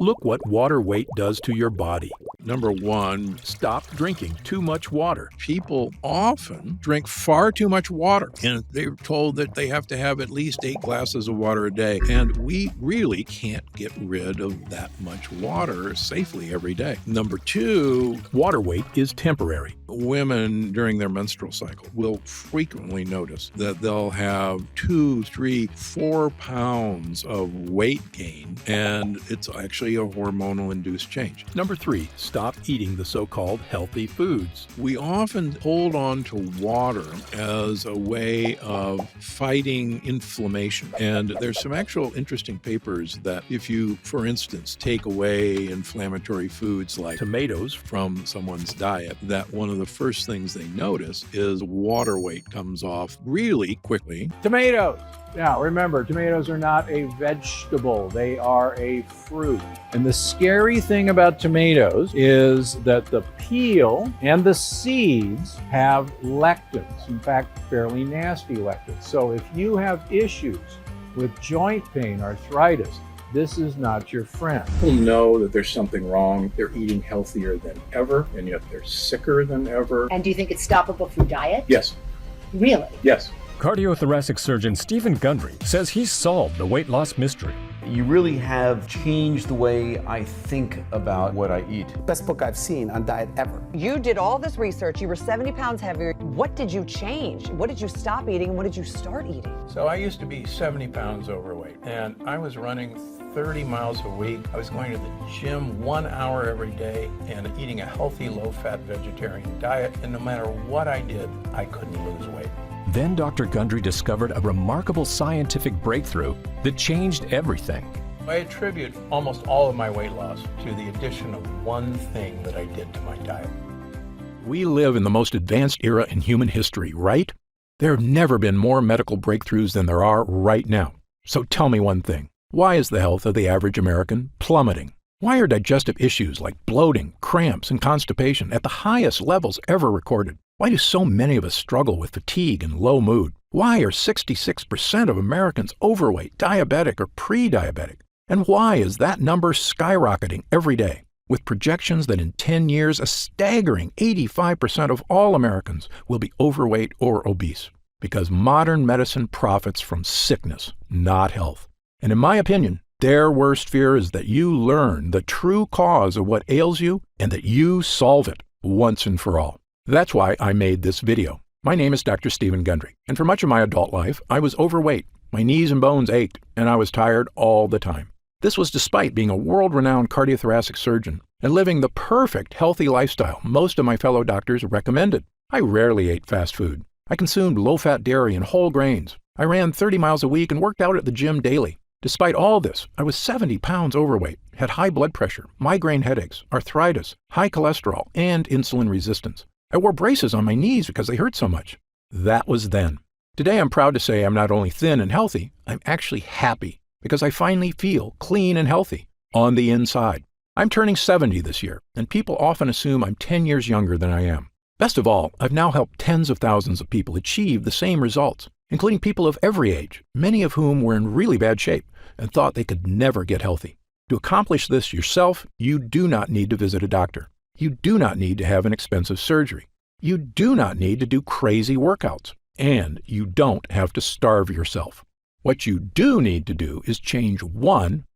Look what water weight does to your body. Number one, stop drinking too much water. People often drink far too much water, and they're told that they have to have at least 8 glasses of water a day, and we really can't get rid of that much water safely every day. Number two, water weight is temporary. Women during their menstrual cycle will frequently notice that they'll have 2, 3, 4 pounds of weight gain, and it's actually a hormonal-induced change. Number three, stop eating the so-called healthy foods. We often hold on to water as a way of fighting inflammation, and there's some actual interesting papers that if you, for instance, take away inflammatory foods like tomatoes from someone's diet, that one of the first things they notice is water weight comes off really quickly. Tomatoes. Now, remember, tomatoes are not a vegetable. They are a fruit. And the scary thing about tomatoes is that the peel and the seeds have lectins, in fact, fairly nasty lectins. So if you have issues with joint pain, arthritis, this is not your friend. People know that there's something wrong. They're eating healthier than ever, and yet they're sicker than ever. And do you think it's stoppable through diet? Yes. Really? Yes. Cardiothoracic surgeon Stephen Gundry says he's solved the weight loss mystery. You really have changed the way I think about what I eat. Best book I've seen on diet ever. You did all this research. You were 70 pounds heavier. What did you change? What did you stop eating and what did you start eating? So I used to be 70 pounds overweight, and I was running 30 miles a week. I was going to the gym 1 hour every day and eating a healthy, low-fat vegetarian diet. And no matter what I did, I couldn't lose weight. Then Dr. Gundry discovered a remarkable scientific breakthrough that changed everything. I attribute almost all of my weight loss to the addition of one thing that I did to my diet. We live in the most advanced era in human history, right? There have never been more medical breakthroughs than there are right now. So tell me one thing. Why is the health of the average American plummeting? Why are digestive issues like bloating, cramps, and constipation at the highest levels ever recorded? Why do so many of us struggle with fatigue and low mood? Why are 66% of Americans overweight, diabetic, or pre-diabetic? And why is that number skyrocketing every day, with projections that in 10 years, a staggering 85% of all Americans will be overweight or obese? Because modern medicine profits from sickness, not health. And in my opinion, their worst fear is that you learn the true cause of what ails you and that you solve it once and for all. That's why I made this video. My name is Dr. Stephen Gundry, and for much of my adult life, I was overweight. My knees and bones ached, and I was tired all the time. This was despite being a world-renowned cardiothoracic surgeon and living the perfect healthy lifestyle most of my fellow doctors recommended. I rarely ate fast food. I consumed low-fat dairy and whole grains. I ran 30 miles a week and worked out at the gym daily. Despite all this, I was 70 pounds overweight, had high blood pressure, migraine headaches, arthritis, high cholesterol, and insulin resistance. I wore braces on my knees because they hurt so much. That was then. Today I'm proud to say I'm not only thin and healthy, I'm actually happy because I finally feel clean and healthy on the inside. I'm turning 70 this year, and people often assume I'm 10 years younger than I am. Best of all, I've now helped tens of thousands of people achieve the same results, including people of every age, many of whom were in really bad shape and thought they could never get healthy. To accomplish this yourself, you do not need to visit a doctor. You do not need to have an expensive surgery. You do not need to do crazy workouts. And you don't have to starve yourself. What you do need to do is change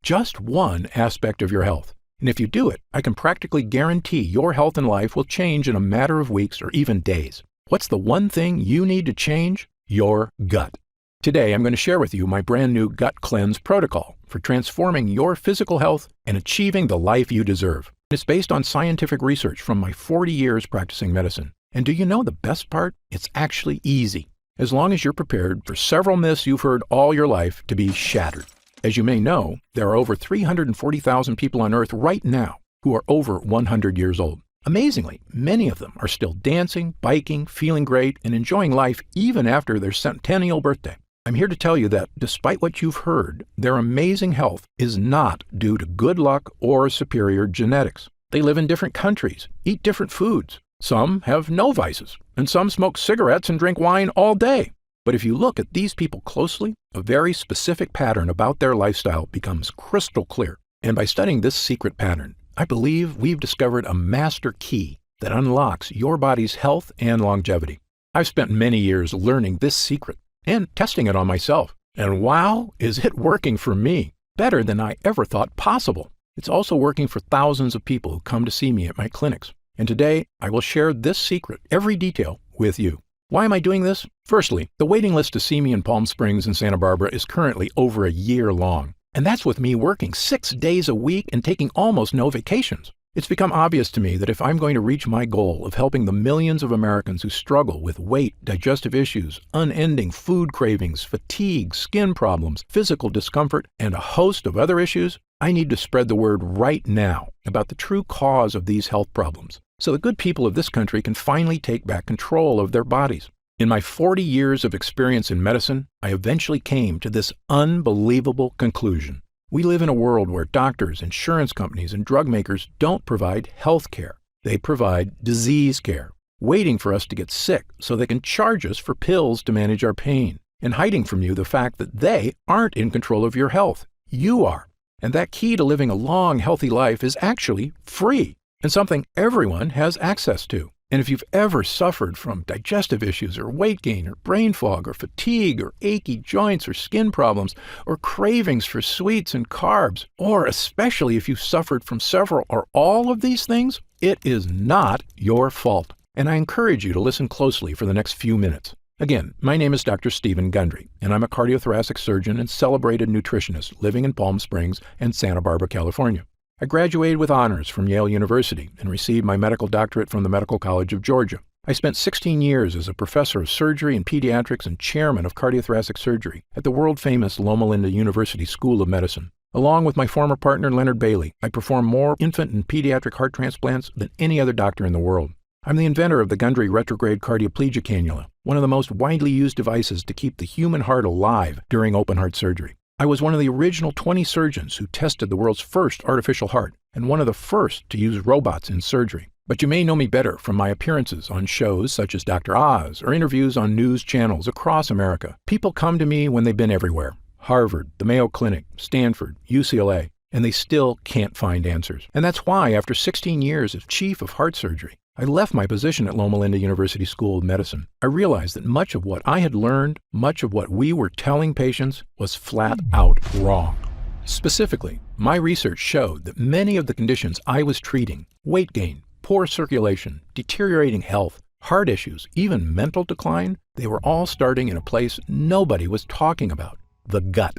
just one aspect of your health. And if you do it, I can practically guarantee your health and life will change in a matter of weeks or even days. What's the one thing you need to change? Your gut. Today, I'm going to share with you my brand new Gut Cleanse protocol for transforming your physical health and achieving the life you deserve. It's based on scientific research from my 40 years practicing medicine. And do you know the best part? It's actually easy, as long as you're prepared for several myths you've heard all your life to be shattered. As you may know, there are over 340,000 people on Earth right now who are over 100 years old. Amazingly, many of them are still dancing, biking, feeling great, and enjoying life even after their centennial birthday. I'm here to tell you that, despite what you've heard, their amazing health is not due to good luck or superior genetics. They live in different countries, eat different foods. Some have no vices, and some smoke cigarettes and drink wine all day. But if you look at these people closely, a very specific pattern about their lifestyle becomes crystal clear. And by studying this secret pattern, I believe we've discovered a master key that unlocks your body's health and longevity. I've spent many years learning this secret and testing it on myself. And wow, is it working for me? Better than I ever thought possible. It's also working for thousands of people who come to see me at my clinics. And today, I will share this secret, every detail, with you. Why am I doing this? Firstly, the waiting list to see me in Palm Springs and Santa Barbara is currently over a year long. And that's with me working 6 days a week and taking almost no vacations. It's become obvious to me that if I'm going to reach my goal of helping the millions of Americans who struggle with weight, digestive issues, unending food cravings, fatigue, skin problems, physical discomfort, and a host of other issues, I need to spread the word right now about the true cause of these health problems, so the good people of this country can finally take back control of their bodies. In my 40 years of experience in medicine, I eventually came to this unbelievable conclusion. We live in a world where doctors, insurance companies, and drug makers don't provide health care. They provide disease care, waiting for us to get sick so they can charge us for pills to manage our pain, and hiding from you the fact that they aren't in control of your health. You are. And that key to living a long, healthy life is actually free and something everyone has access to. And if you've ever suffered from digestive issues or weight gain or brain fog or fatigue or achy joints or skin problems or cravings for sweets and carbs, or especially if you've suffered from several or all of these things, it is not your fault. And I encourage you to listen closely for the next few minutes. Again, my name is Dr. Stephen Gundry, and I'm a cardiothoracic surgeon and celebrated nutritionist living in Palm Springs and Santa Barbara, California. I graduated with honors from Yale University and received my medical doctorate from the Medical College of Georgia. I spent 16 years as a professor of surgery and pediatrics and chairman of cardiothoracic surgery at the world-famous Loma Linda University School of Medicine. Along with my former partner Leonard Bailey, I performed more infant and pediatric heart transplants than any other doctor in the world. I'm the inventor of the Gundry retrograde cardioplegia cannula, one of the most widely used devices to keep the human heart alive during open heart surgery. I was one of the original 20 surgeons who tested the world's first artificial heart and one of the first to use robots in surgery. But you may know me better from my appearances on shows such as Dr. Oz or interviews on news channels across America. People come to me when they've been everywhere: Harvard, the Mayo Clinic, Stanford, UCLA, and they still can't find answers. And that's why, after 16 years as chief of heart surgery, I left my position at Loma Linda University School of Medicine. I realized that much of what I had learned, much of what we were telling patients, was flat out wrong. Specifically, my research showed that many of the conditions I was treating, weight gain, poor circulation, deteriorating health, heart issues, even mental decline, they were all starting in a place nobody was talking about: the gut.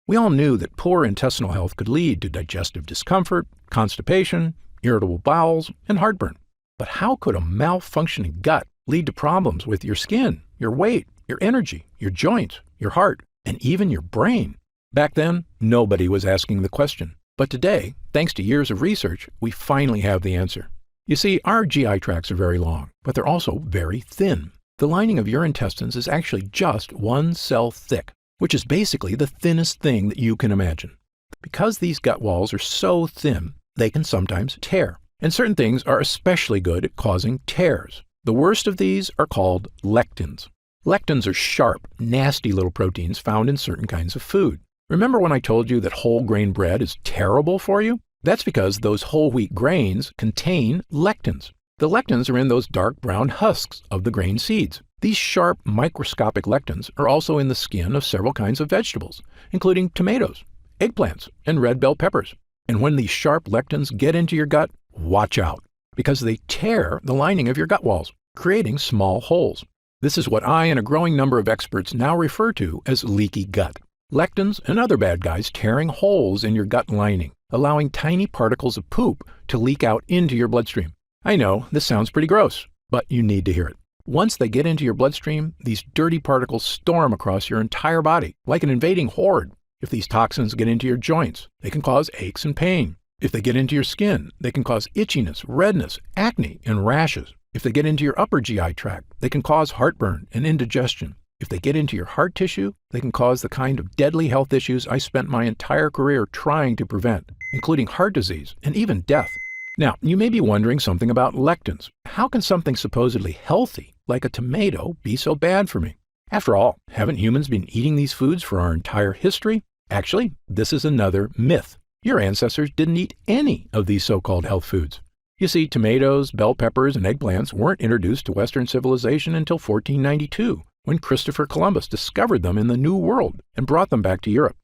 We all knew that poor intestinal health could lead to digestive discomfort, constipation, irritable bowels, and heartburn. But how could a malfunctioning gut lead to problems with your skin, your weight, your energy, your joints, your heart, and even your brain? Back then, nobody was asking the question. But today, thanks to years of research, we finally have the answer. You see, our GI tracts are very long, but they're also very thin. The lining of your intestines is actually just one cell thick, which is basically the thinnest thing that you can imagine. Because these gut walls are so thin, they can sometimes tear. And certain things are especially good at causing tears. The worst of these are called lectins. Lectins are sharp, nasty little proteins found in certain kinds of food. Remember when I told you that whole grain bread is terrible for you? That's because those whole wheat grains contain lectins. The lectins are in those dark brown husks of the grain seeds. These sharp, microscopic lectins are also in the skin of several kinds of vegetables, including tomatoes, eggplants, and red bell peppers. And when these sharp lectins get into your gut, watch out, because they tear the lining of your gut walls, creating small holes. This is what I and a growing number of experts now refer to as leaky gut. Lectins and other bad guys tearing holes in your gut lining, allowing tiny particles of poop to leak out into your bloodstream. I know, this sounds pretty gross, but you need to hear it. Once they get into your bloodstream, these dirty particles storm across your entire body like an invading horde. If these toxins get into your joints, they can cause aches and pain. If they get into your skin, they can cause itchiness, redness, acne, and rashes. If they get into your upper GI tract, they can cause heartburn and indigestion. If they get into your heart tissue, they can cause the kind of deadly health issues I spent my entire career trying to prevent, including heart disease and even death. Now, you may be wondering something about lectins. How can something supposedly healthy, like a tomato, be so bad for me? After all, haven't humans been eating these foods for our entire history? Actually, this is another myth. Your ancestors didn't eat any of these so-called health foods. You see, tomatoes, bell peppers, and eggplants weren't introduced to Western civilization until 1492, when Christopher Columbus discovered them in the New World and brought them back to Europe.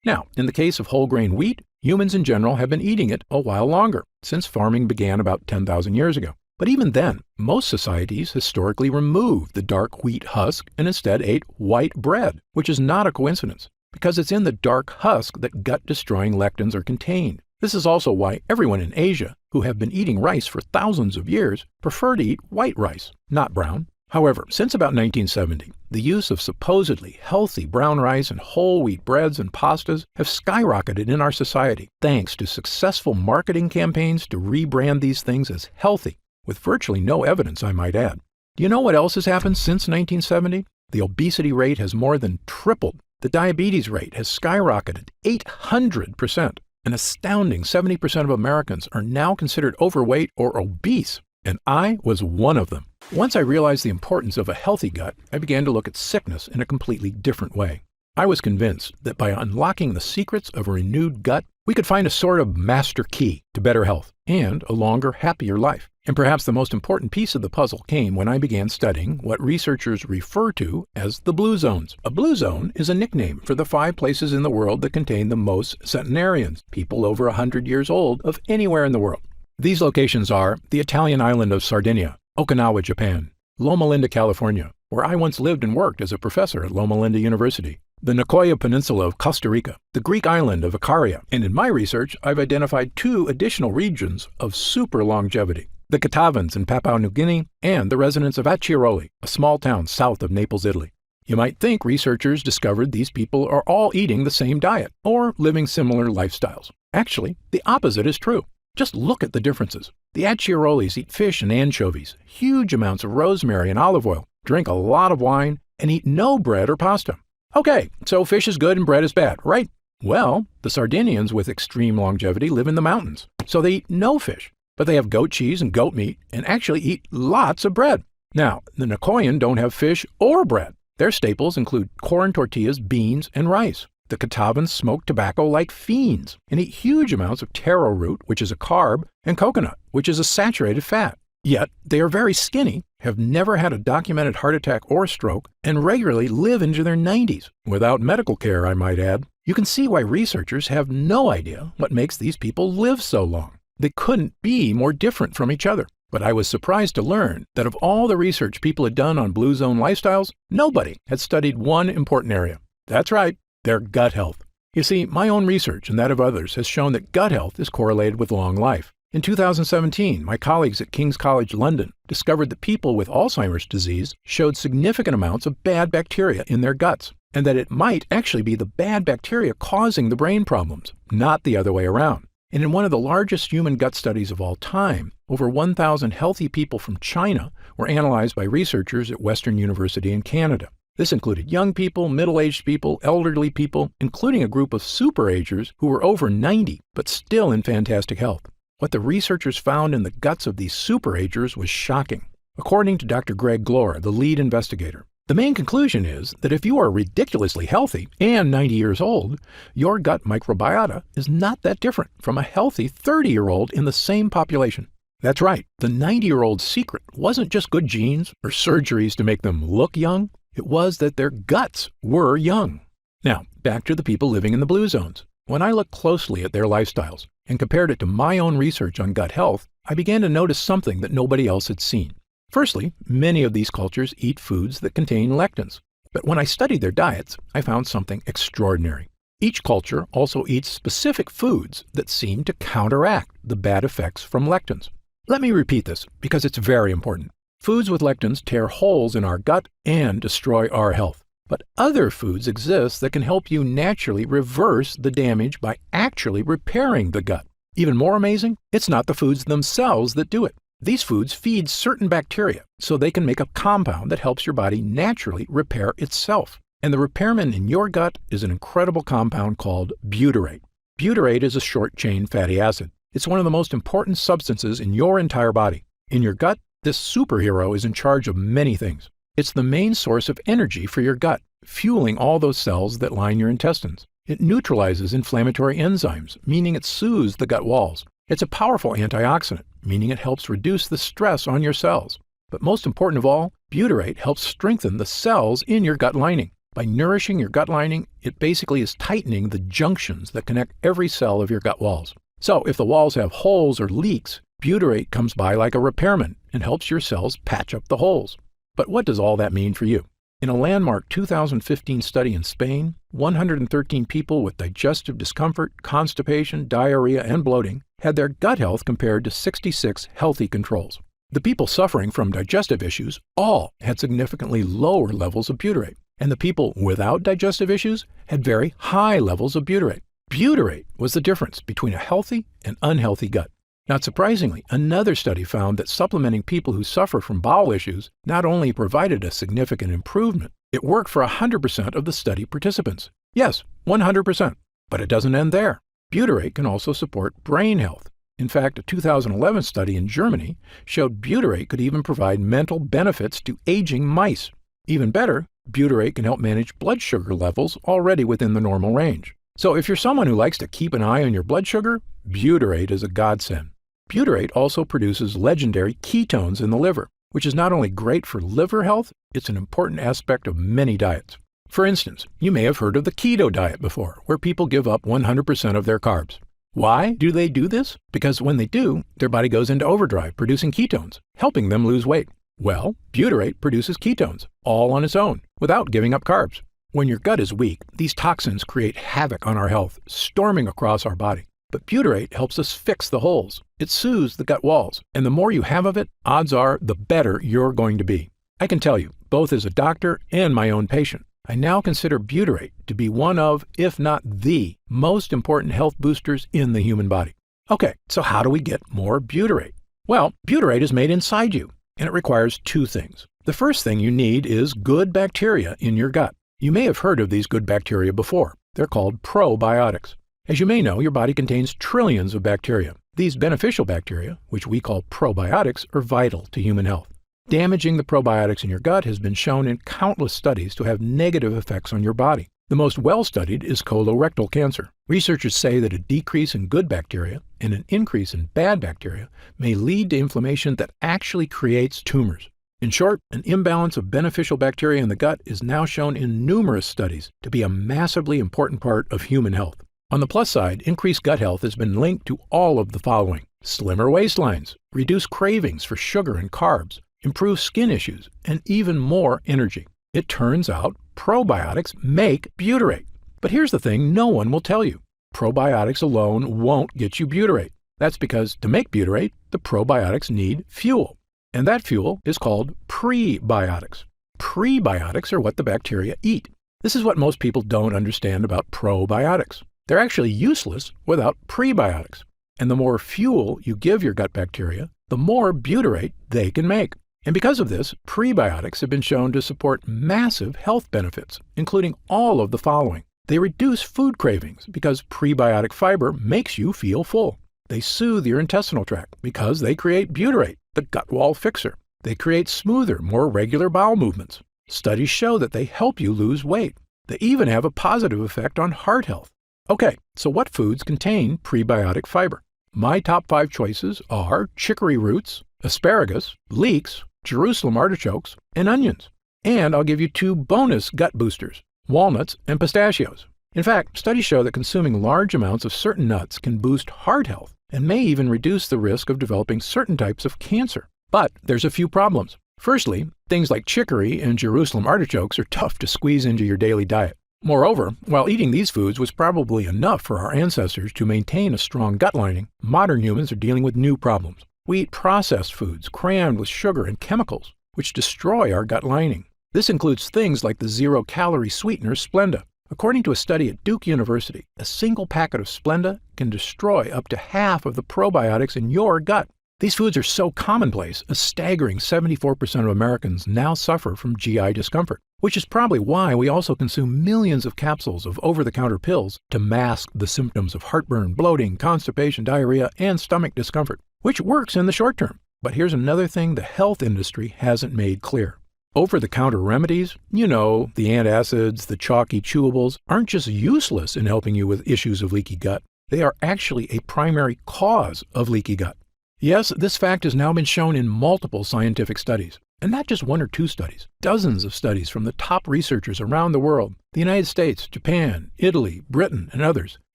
Now, in the case of whole grain wheat, humans in general have been eating it a while longer, since farming began about 10,000 years ago. But even then, most societies historically removed the dark wheat husk and instead ate white bread, which is not a coincidence, because it's in the dark husk that gut-destroying lectins are contained. This is also why everyone in Asia, who have been eating rice for thousands of years, prefer to eat white rice, not brown. However, since about 1970, the use of supposedly healthy brown rice and whole wheat breads and pastas have skyrocketed in our society, thanks to successful marketing campaigns to rebrand these things as healthy, with virtually no evidence, I might add. Do you know what else has happened since 1970? The obesity rate has more than tripled. The diabetes rate has skyrocketed 800%. An astounding 70% of Americans are now considered overweight or obese, and I was one of them. Once I realized the importance of a healthy gut, I began to look at sickness in a completely different way. I was convinced that by unlocking the secrets of a renewed gut, we could find a sort of master key to better health and a longer, happier life. And perhaps the most important piece of the puzzle came when I began studying what researchers refer to as the blue zones. A blue zone is a nickname for the 5 places in the world that contain the most centenarians, people over 100 years old, of anywhere in the world. These locations are the Italian island of Sardinia, Okinawa, Japan, Loma Linda, California, where I once lived and worked as a professor at Loma Linda University, the Nicoya Peninsula of Costa Rica, the Greek island of Icaria, and in my research, I've identified 2 additional regions of super longevity, the Catavans in Papua New Guinea and the residents of Acciaroli, a small town south of Naples, Italy. You might think researchers discovered these people are all eating the same diet or living similar lifestyles. Actually, the opposite is true. Just look at the differences. The Acciarolis eat fish and anchovies, huge amounts of rosemary and olive oil, drink a lot of wine, and eat no bread or pasta. Okay, so fish is good and bread is bad, right? Well, the Sardinians with extreme longevity live in the mountains, so they eat no fish, but they have goat cheese and goat meat and actually eat lots of bread. Now, the Nicoyan don't have fish or bread. Their staples include corn tortillas, beans, and rice. The Catavans smoke tobacco like fiends and eat huge amounts of taro root, which is a carb, and coconut, which is a saturated fat. Yet, they are very skinny, have never had a documented heart attack or stroke, and regularly live into their 90s, without medical care, I might add. You can see why researchers have no idea what makes these people live so long. They couldn't be more different from each other. But I was surprised to learn that of all the research people had done on blue zone lifestyles, nobody had studied one important area. That's right, their gut health. You see, my own research and that of others has shown that gut health is correlated with long life. In 2017, my colleagues at King's College London discovered that people with Alzheimer's disease showed significant amounts of bad bacteria in their guts, and that it might actually be the bad bacteria causing the brain problems, not the other way around. And in one of the largest human gut studies of all time, over 1,000 healthy people from China were analyzed by researchers at Western University in Canada. This included young people, middle-aged people, elderly people, including a group of superagers who were over 90 but still in fantastic health. What the researchers found in the guts of these superagers was shocking. According to Dr. Greg Glore, the lead investigator, the main conclusion is that if you are ridiculously healthy and 90 years old, your gut microbiota is not that different from a healthy 30-year-old in the same population. That's right, the 90-year-old's secret wasn't just good genes or surgeries to make them look young, it was that their guts were young. Now, back to the people living in the blue zones. When I looked closely at their lifestyles and compared it to my own research on gut health, I began to notice something that nobody else had seen. Firstly, many of these cultures eat foods that contain lectins. But when I studied their diets, I found something extraordinary. Each culture also eats specific foods that seem to counteract the bad effects from lectins. Let me repeat this because it's very important. Foods with lectins tear holes in our gut and destroy our health. But other foods exist that can help you naturally reverse the damage by actually repairing the gut. Even more amazing, it's not the foods themselves that do it. These foods feed certain bacteria so they can make a compound that helps your body naturally repair itself. And the repairman in your gut is an incredible compound called butyrate. Butyrate is a short-chain fatty acid. It's one of the most important substances in your entire body. In your gut, this superhero is in charge of many things. It's the main source of energy for your gut, fueling all those cells that line your intestines. It neutralizes inflammatory enzymes, meaning it soothes the gut walls. It's a powerful antioxidant, meaning it helps reduce the stress on your cells. But most important of all, butyrate helps strengthen the cells in your gut lining. By nourishing your gut lining, it basically is tightening the junctions that connect every cell of your gut walls. So if the walls have holes or leaks, butyrate comes by like a repairman and helps your cells patch up the holes. But what does all that mean for you? In a landmark 2015 study in Spain, 113 people with digestive discomfort, constipation, diarrhea, and bloating had their gut health compared to 66 healthy controls. The people suffering from digestive issues all had significantly lower levels of butyrate, and the people without digestive issues had very high levels of butyrate. Butyrate was the difference between a healthy and unhealthy gut. Not surprisingly, another study found that supplementing people who suffer from bowel issues not only provided a significant improvement, it worked for 100% of the study participants. Yes, 100%. But it doesn't end there. Butyrate can also support brain health. In fact, a 2011 study in Germany showed butyrate could even provide mental benefits to aging mice. Even better, butyrate can help manage blood sugar levels already within the normal range. So if you're someone who likes to keep an eye on your blood sugar, butyrate is a godsend. Butyrate also produces legendary ketones in the liver, which is not only great for liver health, it's an important aspect of many diets. For instance, you may have heard of the keto diet before, where people give up 100% of their carbs. Why do they do this? Because when they do, their body goes into overdrive producing ketones, helping them lose weight. Well, butyrate produces ketones, all on its own, without giving up carbs. When your gut is weak, these toxins create havoc on our health, storming across our body. But butyrate helps us fix the holes. It soothes the gut walls, and the more you have of it, odds are the better you're going to be. I can tell you, both as a doctor and my own patient, I now consider butyrate to be one of, if not the, most important health boosters in the human body. Okay, so how do we get more butyrate? Well, butyrate is made inside you, and it requires two things. The first thing you need is good bacteria in your gut. You may have heard of these good bacteria before. They're called probiotics. As you may know, your body contains trillions of bacteria. These beneficial bacteria, which we call probiotics, are vital to human health. Damaging the probiotics in your gut has been shown in countless studies to have negative effects on your body. The most well-studied is colorectal cancer. Researchers say that a decrease in good bacteria and an increase in bad bacteria may lead to inflammation that actually creates tumors. In short, an imbalance of beneficial bacteria in the gut is now shown in numerous studies to be a massively important part of human health. On the plus side, increased gut health has been linked to all of the following: slimmer waistlines, reduced cravings for sugar and carbs, improved skin issues, and even more energy. It turns out probiotics make butyrate. But here's the thing no one will tell you. Probiotics alone won't get you butyrate. That's because to make butyrate, the probiotics need fuel. And that fuel is called prebiotics. Prebiotics are what the bacteria eat. This is what most people don't understand about probiotics. They're actually useless without prebiotics. And the more fuel you give your gut bacteria, the more butyrate they can make. And because of this, prebiotics have been shown to support massive health benefits, including all of the following. They reduce food cravings because prebiotic fiber makes you feel full. They soothe your intestinal tract because they create butyrate, the gut wall fixer. They create smoother, more regular bowel movements. Studies show that they help you lose weight. They even have a positive effect on heart health. Okay, so what foods contain prebiotic fiber? My top 5 choices are chicory roots, asparagus, leeks, Jerusalem artichokes, and onions. And I'll give you 2 bonus gut boosters, walnuts and pistachios. In fact, studies show that consuming large amounts of certain nuts can boost heart health and may even reduce the risk of developing certain types of cancer. But there's a few problems. Firstly, things like chicory and Jerusalem artichokes are tough to squeeze into your daily diet. Moreover, while eating these foods was probably enough for our ancestors to maintain a strong gut lining, modern humans are dealing with new problems. We eat processed foods crammed with sugar and chemicals, which destroy our gut lining. This includes things like the zero-calorie sweetener Splenda. According to a study at Duke University, a single packet of Splenda can destroy up to half of the probiotics in your gut. These foods are so commonplace, a staggering 74% of Americans now suffer from GI discomfort, which is probably why we also consume millions of capsules of over-the-counter pills to mask the symptoms of heartburn, bloating, constipation, diarrhea, and stomach discomfort, which works in the short term. But here's another thing the health industry hasn't made clear. Over-the-counter remedies, the antacids, the chalky chewables, aren't just useless in helping you with issues of leaky gut. They are actually a primary cause of leaky gut. Yes, this fact has now been shown in multiple scientific studies, and not just one or two studies. Dozens of studies from the top researchers around the world, the United States, Japan, Italy, Britain, and others,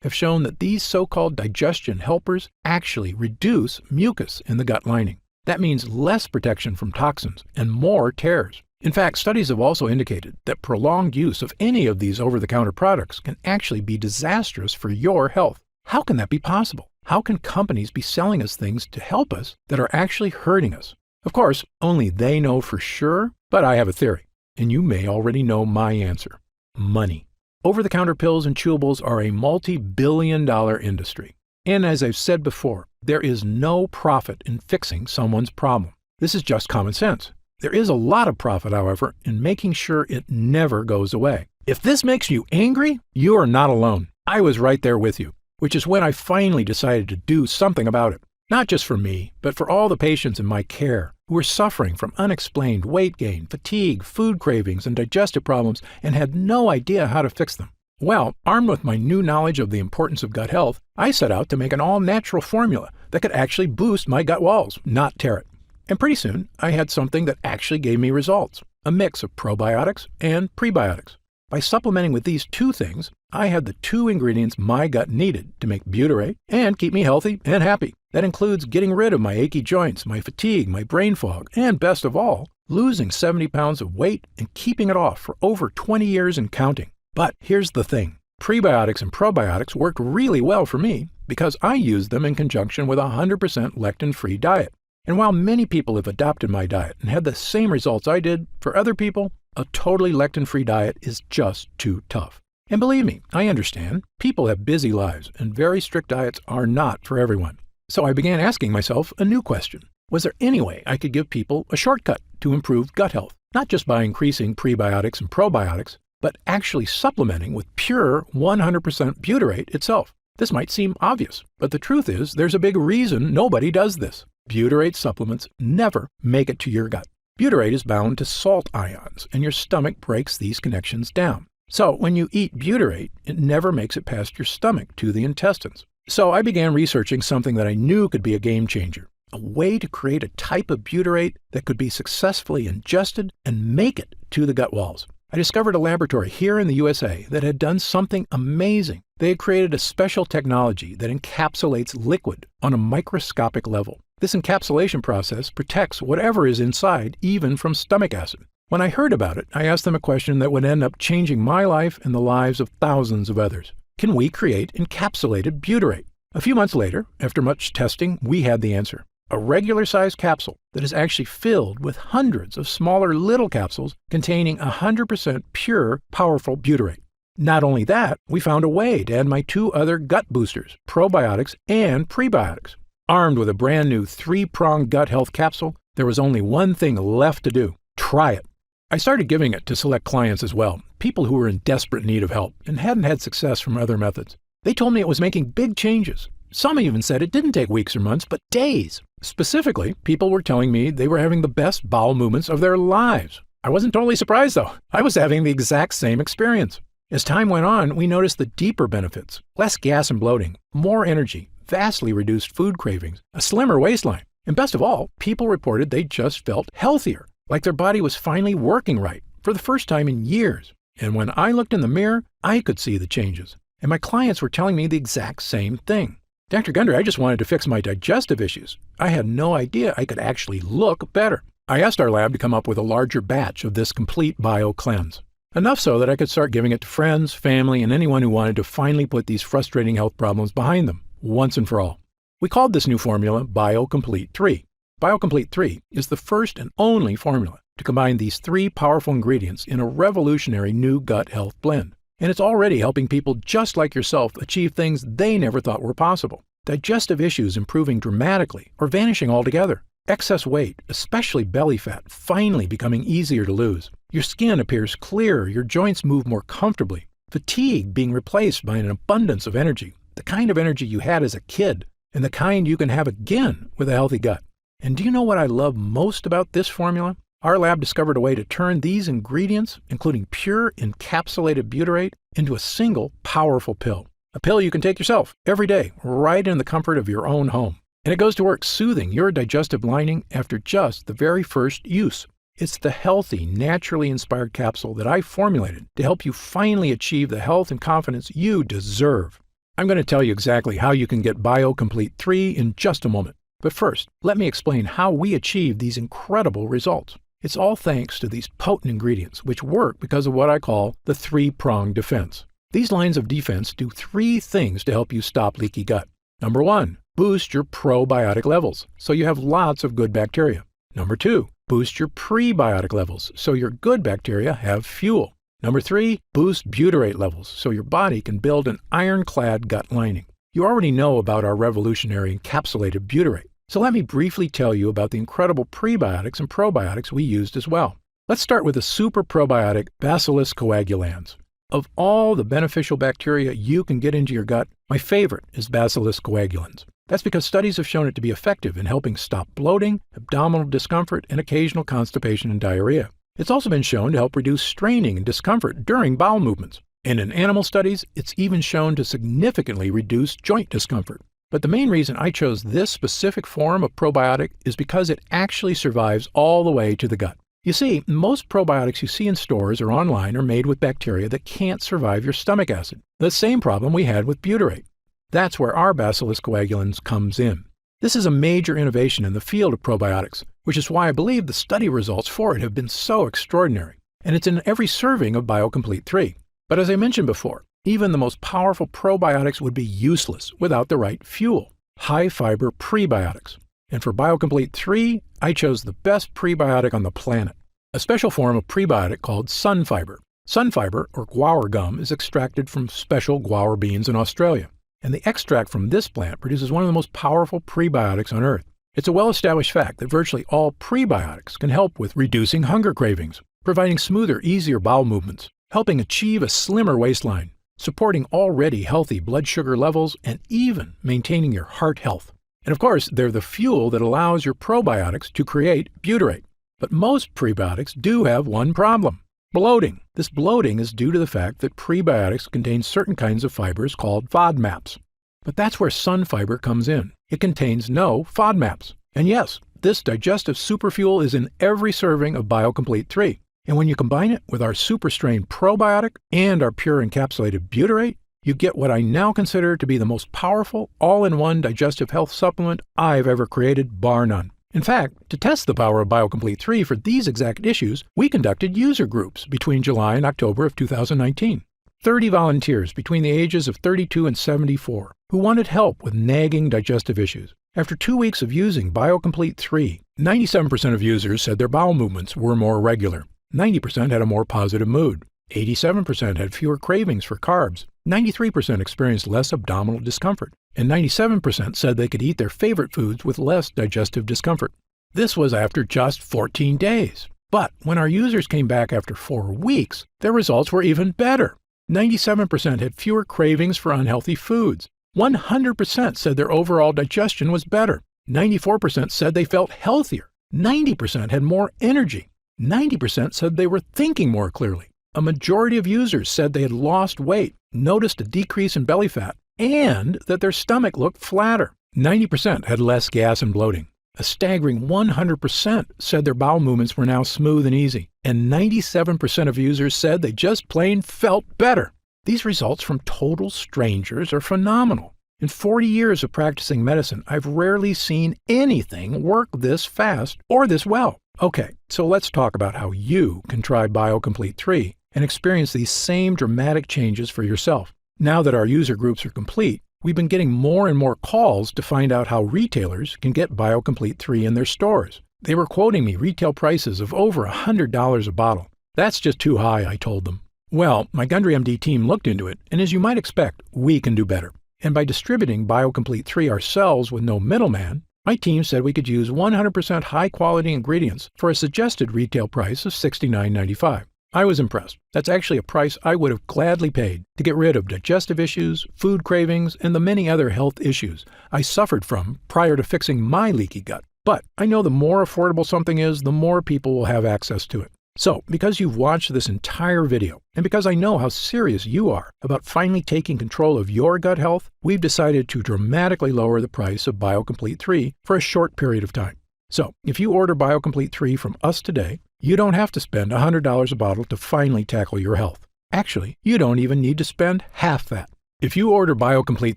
have shown that these so-called digestion helpers actually reduce mucus in the gut lining. That means less protection from toxins and more tears. In fact, studies have also indicated that prolonged use of any of these over-the-counter products can actually be disastrous for your health. How can that be possible? How can companies be selling us things to help us that are actually hurting us? Of course, only they know for sure, but I have a theory, and you may already know my answer. Money. Over-the-counter pills and chewables are a multi-billion-dollar industry. And as I've said before, there is no profit in fixing someone's problem. This is just common sense. There is a lot of profit, however, in making sure it never goes away. If this makes you angry, you are not alone. I was right there with you, which is when I finally decided to do something about it. Not just for me, but for all the patients in my care who were suffering from unexplained weight gain, fatigue, food cravings, and digestive problems and had no idea how to fix them. Well, armed with my new knowledge of the importance of gut health, I set out to make an all-natural formula that could actually boost my gut walls, not tear it. And pretty soon, I had something that actually gave me results, a mix of probiotics and prebiotics. By supplementing with these two things, I had the two ingredients my gut needed to make butyrate and keep me healthy and happy. That includes getting rid of my achy joints, my fatigue, my brain fog, and best of all, losing 70 pounds of weight and keeping it off for over 20 years and counting. But here's the thing. Prebiotics and probiotics worked really well for me because I used them in conjunction with a 100% lectin-free diet. And while many people have adopted my diet and had the same results I did, for other people, a totally lectin-free diet is just too tough. And believe me, I understand. People have busy lives, and very strict diets are not for everyone. So I began asking myself a new question. Was there any way I could give people a shortcut to improve gut health? Not just by increasing prebiotics and probiotics, but actually supplementing with pure 100% butyrate itself. This might seem obvious, but the truth is there's a big reason nobody does this. Butyrate supplements never make it to your gut. Butyrate is bound to salt ions, and your stomach breaks these connections down. So when you eat butyrate, it never makes it past your stomach to the intestines. So I began researching something that I knew could be a game changer, a way to create a type of butyrate that could be successfully ingested and make it to the gut walls. I discovered a laboratory here in the USA that had done something amazing. They had created a special technology that encapsulates liquid on a microscopic level. This encapsulation process protects whatever is inside, even from stomach acid. When I heard about it, I asked them a question that would end up changing my life and the lives of thousands of others. Can we create encapsulated butyrate? A few months later, after much testing, we had the answer. A regular-sized capsule that is actually filled with hundreds of smaller little capsules containing 100% pure, powerful butyrate. Not only that, we found a way to add my two other gut boosters, probiotics and prebiotics. Armed with a brand new 3-pronged gut health capsule, there was only one thing left to do. Try it. I started giving it to select clients as well, people who were in desperate need of help and hadn't had success from other methods. They told me it was making big changes. Some even said it didn't take weeks or months, but days. Specifically, people were telling me they were having the best bowel movements of their lives. I wasn't totally surprised, though. I was having the exact same experience. As time went on, we noticed the deeper benefits: less gas and bloating, more energy, vastly reduced food cravings, a slimmer waistline, and best of all, people reported they just felt healthier, like their body was finally working right for the first time in years. And when I looked in the mirror, I could see the changes, and my clients were telling me the exact same thing. Dr. Gundry, I just wanted to fix my digestive issues. I had no idea I could actually look better. I asked our lab to come up with a larger batch of this complete bio cleanse. Enough so that I could start giving it to friends, family, and anyone who wanted to finally put these frustrating health problems behind them, once and for all. We called this new formula BioComplete 3. BioComplete 3 is the first and only formula to combine these 3 powerful ingredients in a revolutionary new gut health blend. And it's already helping people just like yourself achieve things they never thought were possible. Digestive issues improving dramatically or vanishing altogether. Excess weight, especially belly fat, finally becoming easier to lose. Your skin appears clearer, your joints move more comfortably. Fatigue being replaced by an abundance of energy, the kind of energy you had as a kid, and the kind you can have again with a healthy gut. And do you know what I love most about this formula? Our lab discovered a way to turn these ingredients, including pure encapsulated butyrate, into a single powerful pill. A pill you can take yourself every day, right in the comfort of your own home. And it goes to work soothing your digestive lining after just the very first use. It's the healthy, naturally inspired capsule that I formulated to help you finally achieve the health and confidence you deserve. I'm going to tell you exactly how you can get BioComplete 3 in just a moment. But first, let me explain how we achieve these incredible results. It's all thanks to these potent ingredients, which work because of what I call the three-pronged defense. These lines of defense do three things to help you stop leaky gut. Number 1, boost your probiotic levels, so you have lots of good bacteria. Number 2, boost your prebiotic levels, so your good bacteria have fuel. Number 3, boost butyrate levels, so your body can build an ironclad gut lining. You already know about our revolutionary encapsulated butyrate, so let me briefly tell you about the incredible prebiotics and probiotics we used as well. Let's start with the super probiotic Bacillus coagulans. Of all the beneficial bacteria you can get into your gut, my favorite is Bacillus coagulans. That's because studies have shown it to be effective in helping stop bloating, abdominal discomfort, and occasional constipation and diarrhea. It's also been shown to help reduce straining and discomfort during bowel movements. And in animal studies, it's even shown to significantly reduce joint discomfort. But the main reason I chose this specific form of probiotic is because it actually survives all the way to the gut. You see, most probiotics you see in stores or online are made with bacteria that can't survive your stomach acid, the same problem we had with butyrate. That's where our Bacillus coagulans comes in. This is a major innovation in the field of probiotics, which is why I believe the study results for it have been so extraordinary. And it's in every serving of BioComplete 3. But as I mentioned before, even the most powerful probiotics would be useless without the right fuel, high-fiber prebiotics. And for BioComplete 3, I chose the best prebiotic on the planet, a special form of prebiotic called sunfiber. Sunfiber, or guar gum, is extracted from special guar beans in Australia. And the extract from this plant produces one of the most powerful prebiotics on Earth. It's a well-established fact that virtually all prebiotics can help with reducing hunger cravings, providing smoother, easier bowel movements, helping achieve a slimmer waistline, supporting already healthy blood sugar levels, and even maintaining your heart health. And of course, they're the fuel that allows your probiotics to create butyrate. But most prebiotics do have one problem: bloating. This bloating is due to the fact that prebiotics contain certain kinds of fibers called FODMAPs. But that's where sunfiber comes in. It contains no FODMAPs. And yes, this digestive superfuel is in every serving of BioComplete 3. And when you combine it with our super strain probiotic and our pure encapsulated butyrate, you get what I now consider to be the most powerful all-in-one digestive health supplement I've ever created, bar none. In fact, to test the power of BioComplete 3 for these exact issues, we conducted user groups between July and October of 2019. 30 volunteers between the ages of 32 and 74 who wanted help with nagging digestive issues. After 2 weeks of using BioComplete 3, 97% of users said their bowel movements were more regular. 90% had a more positive mood. 87% had fewer cravings for carbs. 93% experienced less abdominal discomfort. And 97% said they could eat their favorite foods with less digestive discomfort. This was after just 14 days. But when our users came back after 4 weeks, their results were even better. 97% had fewer cravings for unhealthy foods. 100% said their overall digestion was better. 94% said they felt healthier. 90% had more energy. 90% said they were thinking more clearly. A majority of users said they had lost weight, noticed a decrease in belly fat, and that their stomach looked flatter. 90% had less gas and bloating. A staggering 100% said their bowel movements were now smooth and easy. And 97% of users said they just plain felt better. These results from total strangers are phenomenal. In 40 years of practicing medicine, I've rarely seen anything work this fast or this well. Okay, so let's talk about how you can try BioComplete 3 and experience these same dramatic changes for yourself. Now that our user groups are complete, we've been getting more and more calls to find out how retailers can get BioComplete 3 in their stores. They were quoting me retail prices of over $100 a bottle. That's just too high, I told them. Well, my Gundry MD team looked into it, and as you might expect, we can do better. And by distributing BioComplete 3 ourselves with no middleman, my team said we could use 100% high-quality ingredients for a suggested retail price of $69.95. I was impressed. That's actually a price I would have gladly paid to get rid of digestive issues, food cravings, and the many other health issues I suffered from prior to fixing my leaky gut. But I know the more affordable something is, the more people will have access to it. So, because you've watched this entire video, and because I know how serious you are about finally taking control of your gut health, we've decided to dramatically lower the price of BioComplete 3 for a short period of time. So, if you order BioComplete 3 from us today, you don't have to spend $100 a bottle to finally tackle your health. Actually, you don't even need to spend half that. If you order BioComplete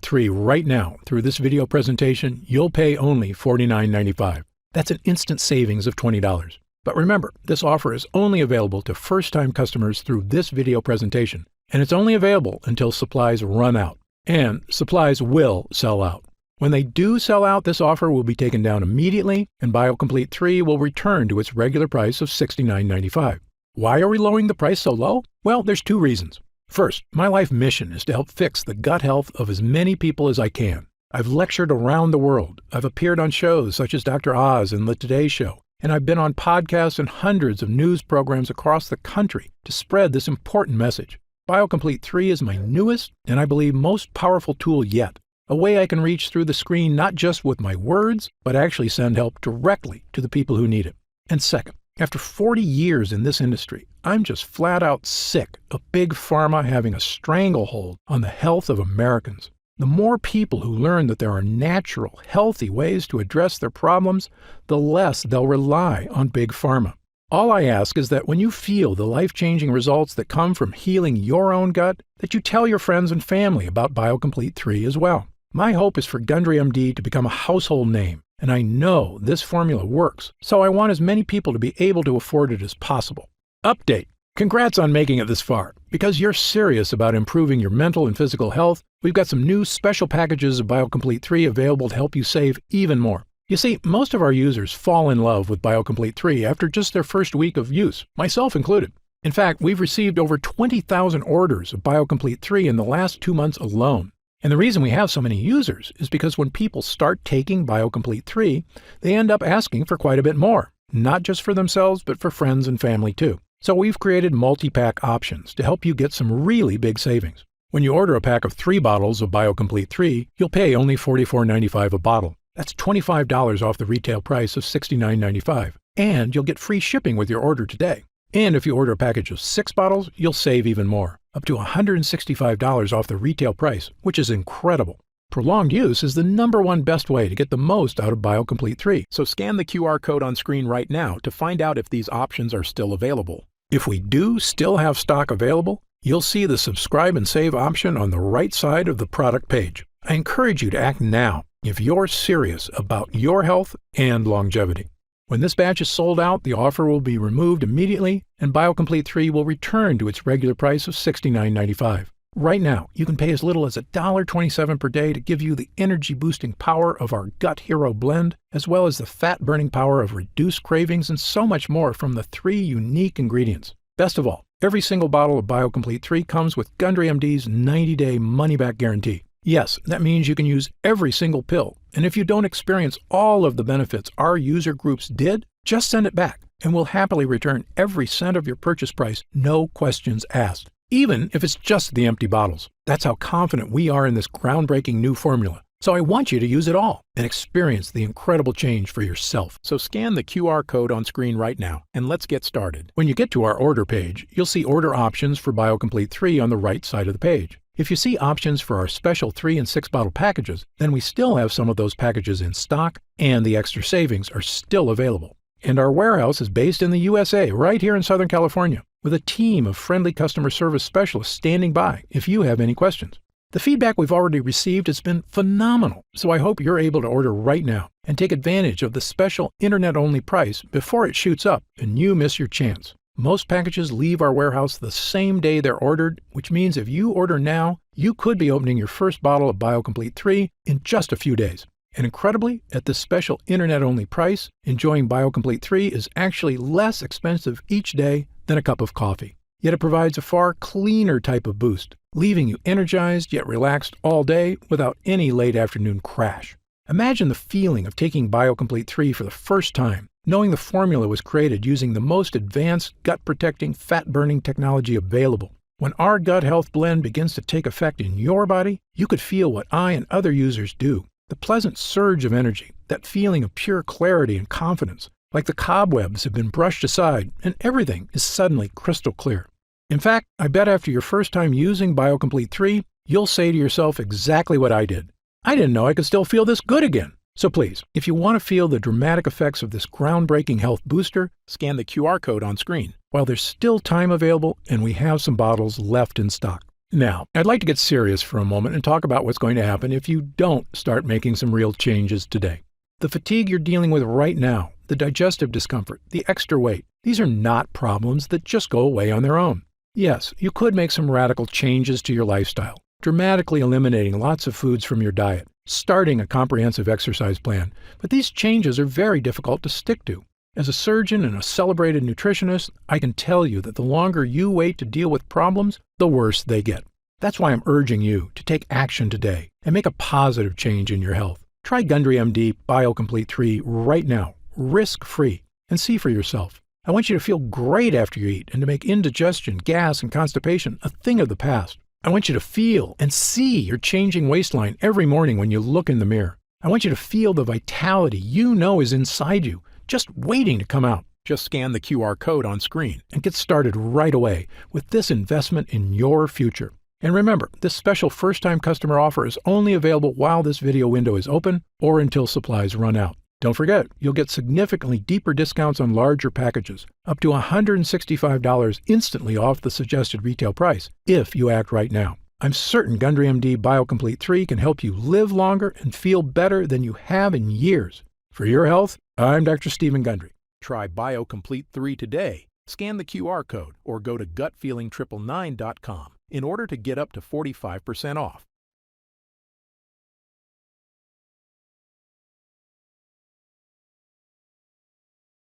3 right now through this video presentation, you'll pay only $49.95. That's an instant savings of $20. But remember, this offer is only available to first-time customers through this video presentation, and it's only available until supplies run out. And supplies will sell out. When they do sell out, this offer will be taken down immediately, and BioComplete 3 will return to its regular price of $69.95. Why are we lowering the price so low? Well, there's two reasons. First, my life mission is to help fix the gut health of as many people as I can. I've lectured around the world. I've appeared on shows such as Dr. Oz and The Today Show. And I've been on podcasts and hundreds of news programs across the country to spread this important message. BioComplete 3 is my newest and I believe most powerful tool yet. A way I can reach through the screen not just with my words, but actually send help directly to the people who need it. And second, after 40 years in this industry, I'm just flat out sick of Big Pharma having a stranglehold on the health of Americans. The more people who learn that there are natural, healthy ways to address their problems, the less they'll rely on Big Pharma. All I ask is that when you feel the life-changing results that come from healing your own gut, that you tell your friends and family about BioComplete 3 as well. My hope is for Gundry MD to become a household name, and I know this formula works, so I want as many people to be able to afford it as possible. Update. Congrats on making it this far. Because you're serious about improving your mental and physical health, we've got some new special packages of BioComplete 3 available to help you save even more. You see, most of our users fall in love with BioComplete 3 after just their first week of use, myself included. In fact, we've received over 20,000 orders of BioComplete 3 in the last 2 months alone. And the reason we have so many users is because when people start taking BioComplete 3, they end up asking for quite a bit more, not just for themselves, but for friends and family too. So we've created multi-pack options to help you get some really big savings. When you order a pack of 3 bottles of BioComplete 3, you'll pay only $44.95 a bottle. That's $25 off the retail price of $69.95. And you'll get free shipping with your order today. And if you order a package of 6 bottles, you'll save even more, up to $165 off the retail price, which is incredible. Prolonged use is the #1 best way to get the most out of BioComplete 3, so scan the QR code on screen right now to find out if these options are still available. If we do still have stock available, you'll see the subscribe and save option on the right side of the product page. I encourage you to act now if you're serious about your health and longevity. When this batch is sold out, the offer will be removed immediately and BioComplete 3 will return to its regular price of $69.95. Right now, you can pay as little as $1.27 per day to give you the energy-boosting power of our Gut Hero blend, as well as the fat-burning power of reduced cravings and so much more from the 3 unique ingredients. Best of all, every single bottle of BioComplete 3 comes with Gundry MD's 90-day money-back guarantee. Yes, that means you can use every single pill, and if you don't experience all of the benefits our user groups did, just send it back, and we'll happily return every cent of your purchase price, no questions asked. Even if it's just the empty bottles. That's how confident we are in this groundbreaking new formula. So I want you to use it all and experience the incredible change for yourself. So scan the QR code on screen right now and let's get started. When you get to our order page, you'll see order options for BioComplete 3 on the right side of the page. If you see options for our special 3 and 6 bottle packages, then we still have some of those packages in stock and the extra savings are still available. And our warehouse is based in the USA, right here in Southern California, with a team of friendly customer service specialists standing by if you have any questions. The feedback we've already received has been phenomenal, so I hope you're able to order right now and take advantage of the special internet-only price before it shoots up and you miss your chance. Most packages leave our warehouse the same day they're ordered, which means if you order now, you could be opening your first bottle of BioComplete 3 in just a few days. And incredibly, at this special internet-only price, enjoying BioComplete 3 is actually less expensive each day than a cup of coffee. Yet it provides a far cleaner type of boost, leaving you energized yet relaxed all day without any late afternoon crash. Imagine the feeling of taking BioComplete 3 for the first time, knowing the formula was created using the most advanced gut-protecting, fat-burning technology available. When our gut health blend begins to take effect in your body, you could feel what I and other users do. The pleasant surge of energy, that feeling of pure clarity and confidence, like the cobwebs have been brushed aside and everything is suddenly crystal clear. In fact, I bet after your first time using BioComplete 3, you'll say to yourself exactly what I did. I didn't know I could still feel this good again. So please, if you want to feel the dramatic effects of this groundbreaking health booster, scan the QR code on screen while there's still time available and we have some bottles left in stock. Now, I'd like to get serious for a moment and talk about what's going to happen if you don't start making some real changes today. The fatigue you're dealing with right now, the digestive discomfort, the extra weight, these are not problems that just go away on their own. Yes, you could make some radical changes to your lifestyle, dramatically eliminating lots of foods from your diet, starting a comprehensive exercise plan, but these changes are very difficult to stick to. As a surgeon and a celebrated nutritionist, I can tell you that the longer you wait to deal with problems, the worse they get. That's why I'm urging you to take action today and make a positive change in your health. Try Gundry MD BioComplete 3 right now, risk-free, and see for yourself. I want you to feel great after you eat and to make indigestion, gas, and constipation a thing of the past. I want you to feel and see your changing waistline every morning when you look in the mirror. I want you to feel the vitality you know is inside you, just waiting to come out. Just scan the QR code on screen and get started right away with this investment in your future. And remember, this special first-time customer offer is only available while this video window is open or until supplies run out. Don't forget, you'll get significantly deeper discounts on larger packages, up to $165 instantly off the suggested retail price, if you act right now. I'm certain Gundry MD BioComplete 3 can help you live longer and feel better than you have in years. For your health, I'm Dr. Stephen Gundry. Try BioComplete 3 today. Scan the QR code or go to gutfeeling999.com in order to get up to 45% off.